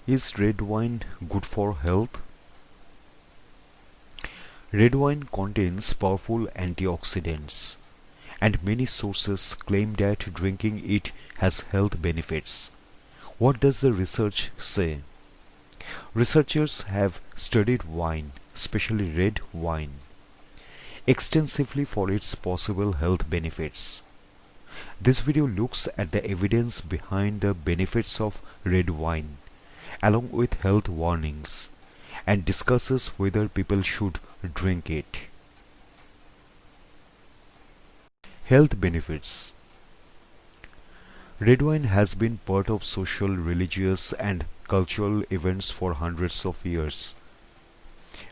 Is red wine good for health? Red wine contains powerful antioxidants, and many sources claim that drinking it has health benefits. What does the research say? Researchers have studied wine, especially red wine, extensively for its possible health benefits. This video looks at the evidence behind the benefits of red wine, along with health warnings, and discusses whether people should drink it. Health benefits. Red wine has been part of social, religious, and cultural events for hundreds of years.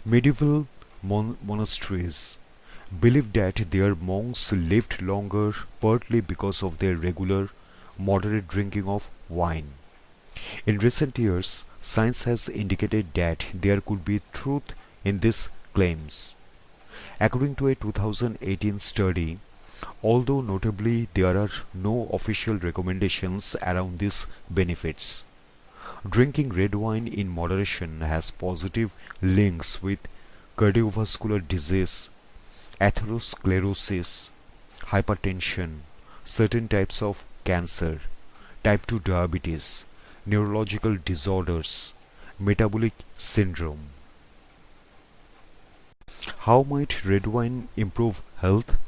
Medieval monasteries believed that their monks lived longer partly because of their regular, moderate drinking of wine. In recent years, science has indicated that there could be truth in these claims. According to a 2018 study, although notably there are no official recommendations around these benefits, drinking red wine in moderation has positive links with cardiovascular disease, atherosclerosis, hypertension, certain types of cancer, type 2 diabetes, neurological disorders, metabolic syndrome. How might red wine improve health?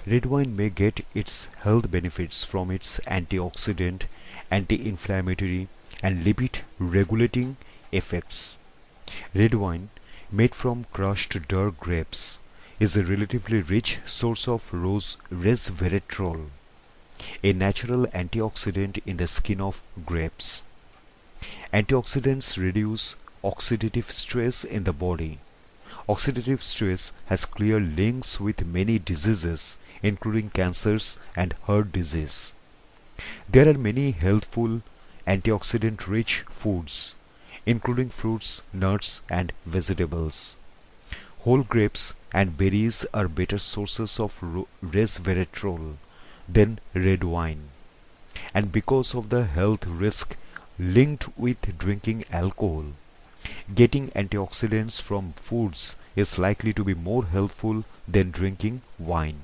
Red wine may get its health benefits from its antioxidant, anti-inflammatory, and lipid-regulating effects. Red wine, made from crushed dark grapes, is a relatively rich source of resveratrol, a natural antioxidant in the skin of grapes. Antioxidants reduce oxidative stress in the body. Oxidative stress has clear links with many diseases, including cancers and heart disease. There are many healthful antioxidant-rich foods, including fruits, nuts, and vegetables. Whole grapes and berries are better sources of resveratrol than red wine. And because of the health risk linked with drinking alcohol, getting antioxidants from foods is likely to be more helpful than drinking wine.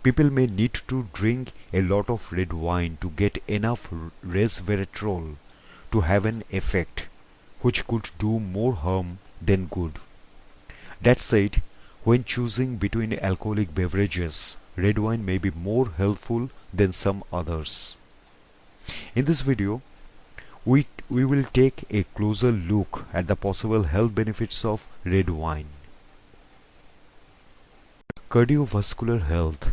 People may need to drink a lot of red wine to get enough resveratrol to have an effect, which could do more harm than good. That said, when choosing between alcoholic beverages, red wine may be more helpful than some others. In this video, we will take a closer look at the possible health benefits of red wine. Cardiovascular health.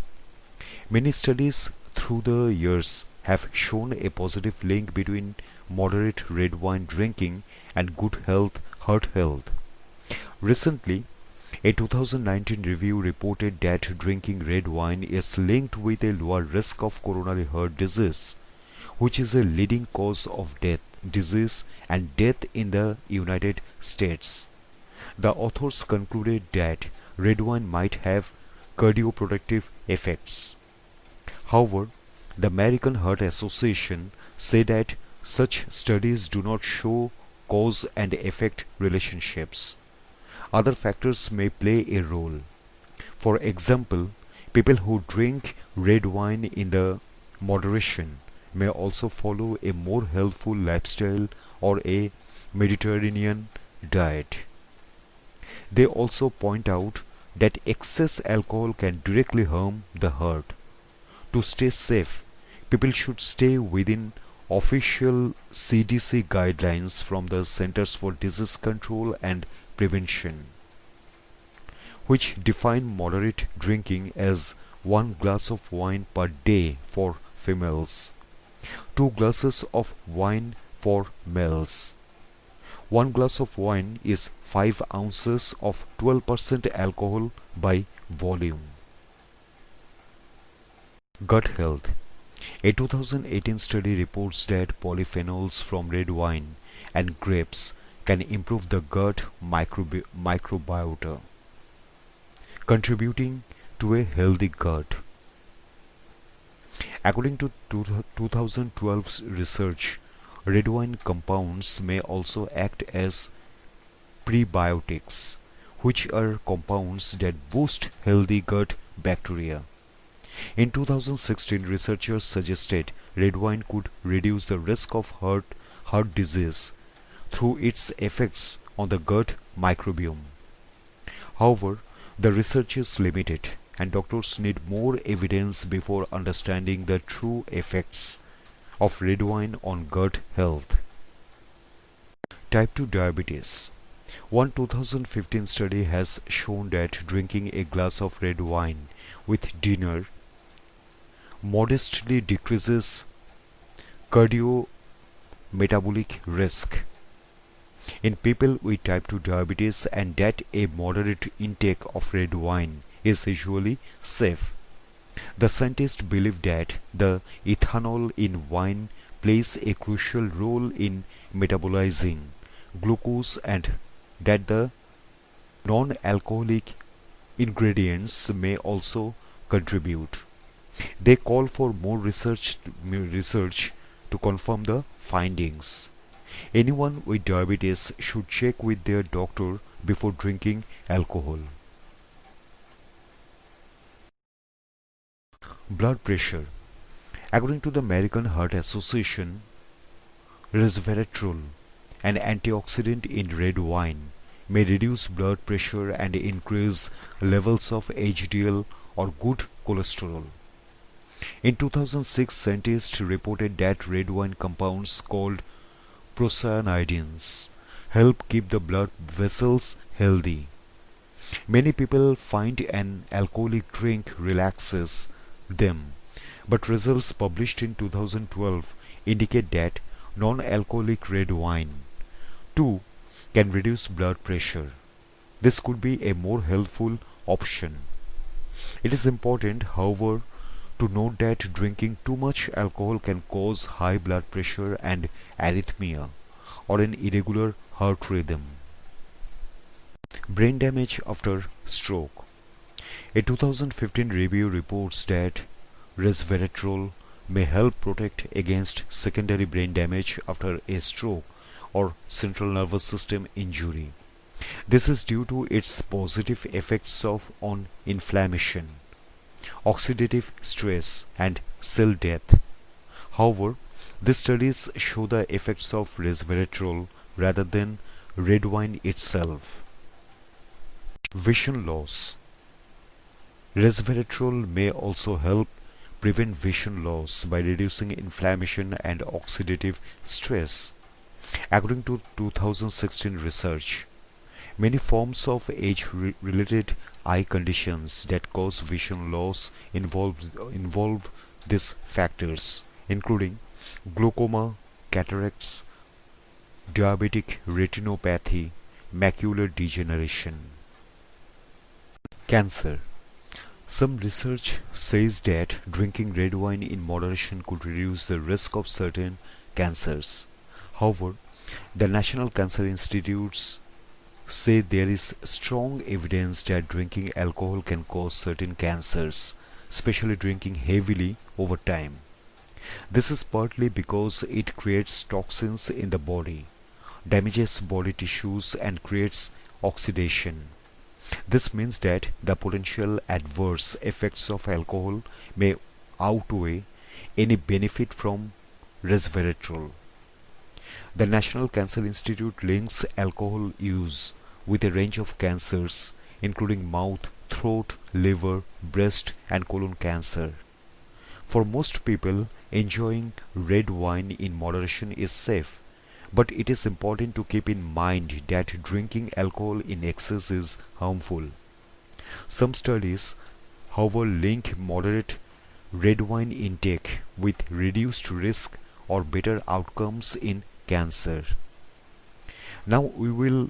Many studies through the years have shown a positive link between moderate red wine drinking and good heart health. Recently, a 2019 review reported that drinking red wine is linked with a lower risk of coronary heart disease, which is a leading cause of disease and death in the United States. The authors concluded that red wine might have cardioprotective effects. However, the American Heart Association said that such studies do not show cause and effect relationships. Other factors may play a role. For example, people who drink red wine in the moderation may also follow a more healthful lifestyle or a Mediterranean diet. They also point out that excess alcohol can directly harm the heart. To stay safe, people should stay within official CDC guidelines from the Centers for Disease Control and Prevention, which define moderate drinking as 1 glass of wine per day for females, 2 glasses of wine for males. 1 glass of wine is 5 ounces of 12% alcohol by volume. Gut health. A 2018 study reports that polyphenols from red wine and grapes can improve the gut microbiota, contributing to a healthy gut. According to 2012 research, red wine compounds may also act as prebiotics, which are compounds that boost healthy gut bacteria. In 2016, researchers suggested red wine could reduce the risk of heart disease through its effects on the gut microbiome. However, the research is limited, and doctors need more evidence before understanding the true effects of red wine on gut health. Type 2 diabetes. One 2015 study has shown that drinking a glass of red wine with dinner modestly decreases cardiometabolic risk in people with type 2 diabetes, and that a moderate intake of red wine is usually safe. The scientists believe that the ethanol in wine plays a crucial role in metabolizing glucose and that the non-alcoholic ingredients may also contribute. They call for more research to confirm the findings. Anyone with diabetes should check with their doctor before drinking alcohol. Blood pressure. According to the American Heart Association, resveratrol, an antioxidant in red wine, may reduce blood pressure and increase levels of HDL or good cholesterol. In 2006, scientists reported that red wine compounds called procyanidins help keep the blood vessels healthy. Many people find an alcoholic drink relaxes them, but results published in 2012 indicate that non-alcoholic red wine too can reduce blood pressure. This could be a more helpful option. It is important, however, to note that drinking too much alcohol can cause high blood pressure and arrhythmia or an irregular heart rhythm. Brain damage after stroke. A 2015 review reports that resveratrol may help protect against secondary brain damage after a stroke or central nervous system injury. This is due to its positive effects on inflammation, oxidative stress, and cell death. However, these studies show the effects of resveratrol rather than red wine itself. Vision loss. Resveratrol may also help prevent vision loss by reducing inflammation and oxidative stress. According to 2016 research, many forms of age-related eye conditions that cause vision loss involve these factors, including glaucoma, cataracts, diabetic retinopathy, macular degeneration. Cancer. Some research says that drinking red wine in moderation could reduce the risk of certain cancers. However, the National Cancer Institutes say there is strong evidence that drinking alcohol can cause certain cancers, especially drinking heavily over time. This is partly because it creates toxins in the body, damages body tissues, and creates oxidation. This means that the potential adverse effects of alcohol may outweigh any benefit from resveratrol. The National Cancer Institute links alcohol use with a range of cancers, including mouth, throat, liver, breast, and colon cancer. For most people, enjoying red wine in moderation is safe, but it is important to keep in mind that drinking alcohol in excess is harmful. Some studies, however, link moderate red wine intake with reduced risk or better outcomes in cancer. Now we will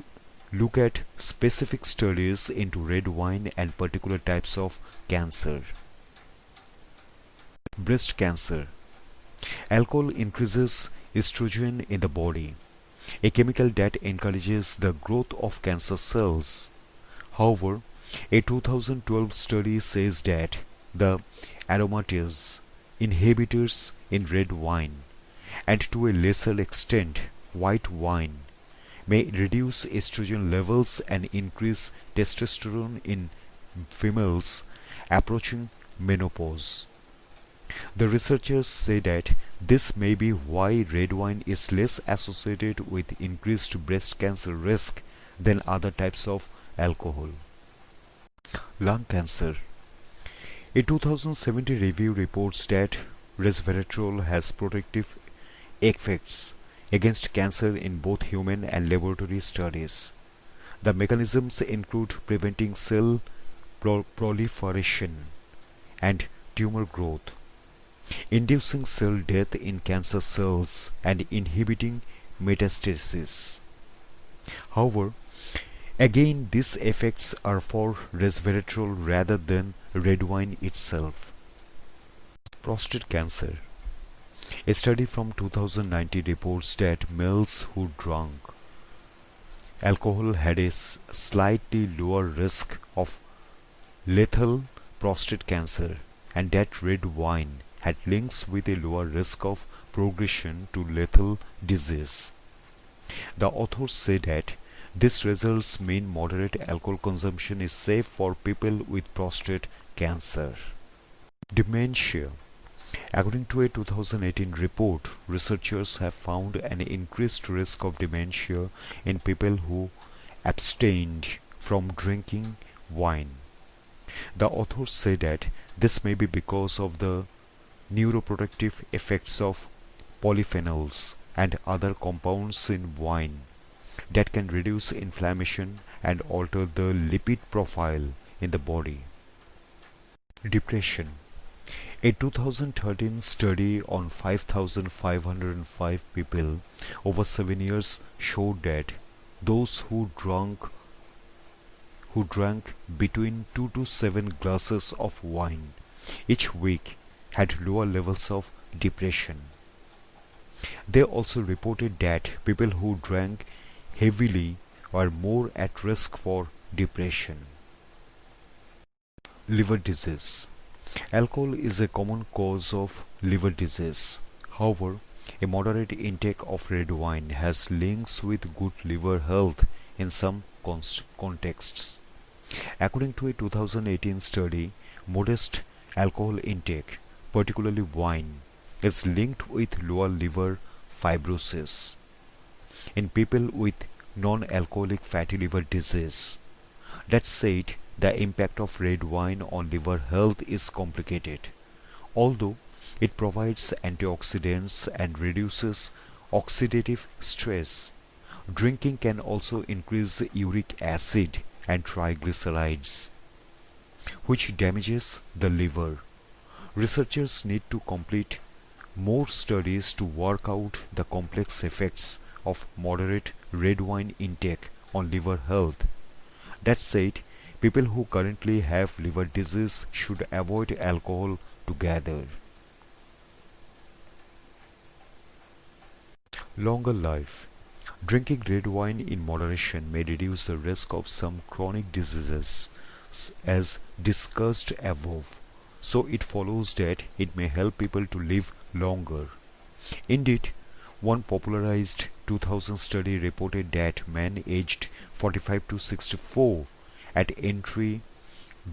look at specific studies into red wine and particular types of cancer. Breast cancer. Alcohol increases estrogen in the body, a chemical that encourages the growth of cancer cells. However, a 2012 study says that the aromatase inhibitors in red wine and to a lesser extent, white wine may reduce estrogen levels and increase testosterone in females approaching menopause. The researchers say that this may be why red wine is less associated with increased breast cancer risk than other types of alcohol. Lung cancer. A 2017 review reports that resveratrol has protective effects against cancer in both human and laboratory studies. The mechanisms include preventing cell proliferation and tumor growth, inducing cell death in cancer cells, and inhibiting metastasis. However, again, these effects are for resveratrol rather than red wine itself. Prostate cancer. A study from 2019 reports that males who drank alcohol had a slightly lower risk of lethal prostate cancer, and that red wine had links with a lower risk of progression to lethal disease. The authors say that these results mean moderate alcohol consumption is safe for people with prostate cancer. Dementia. According to a 2018 report, researchers have found an increased risk of dementia in people who abstained from drinking wine. The authors say that this may be because of the neuroprotective effects of polyphenols and other compounds in wine that can reduce inflammation and alter the lipid profile in the body. Depression. A 2013 study on 5,505 people over 7 years showed that those who drank between 2 to 7 glasses of wine each week had lower levels of depression. They also reported that people who drank heavily were more at risk for depression. Liver disease. Alcohol is a common cause of liver disease. However, a moderate intake of red wine has links with good liver health in some contexts. According to a 2018 study, modest alcohol intake, particularly wine, is linked with lower liver fibrosis in people with non-alcoholic fatty liver disease. That said, the impact of red wine on liver health is complicated. Although it provides antioxidants and reduces oxidative stress, drinking can also increase uric acid and triglycerides, which damages the liver. Researchers need to complete more studies to work out the complex effects of moderate red wine intake on liver health. That said, people who currently have liver disease should avoid alcohol together. Longer life. Drinking red wine in moderation may reduce the risk of some chronic diseases as discussed above, so it follows that it may help people to live longer. Indeed, one popularized 2000 study reported that men aged 45 to 64 at entry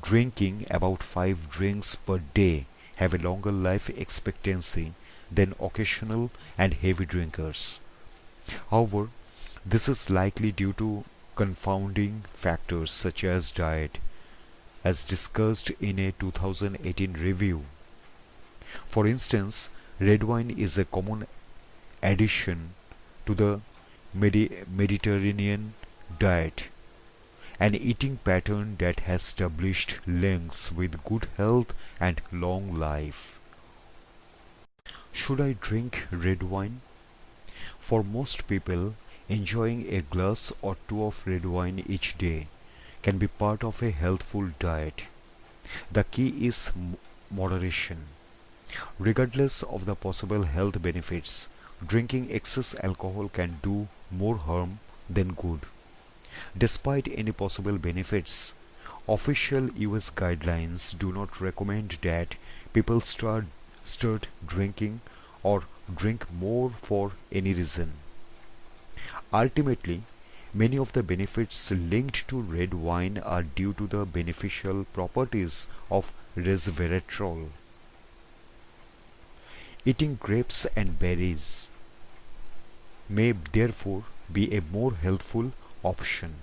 drinking about 5 drinks per day have a longer life expectancy than occasional and heavy drinkers. However, this is likely due to confounding factors such as diet, as discussed in a 2018 review. For instance, red wine is a common addition to the Mediterranean diet, an eating pattern that has established links with good health and long life. Should I drink red wine? For most people, enjoying a glass or two of red wine each day can be part of a healthful diet. The key is moderation. Regardless of the possible health benefits, drinking excess alcohol can do more harm than good. Despite any possible benefits, official US guidelines do not recommend that people start drinking or drink more for any reason. Ultimately, many of the benefits linked to red wine are due to the beneficial properties of resveratrol. Eating grapes and berries may therefore be a more healthful option.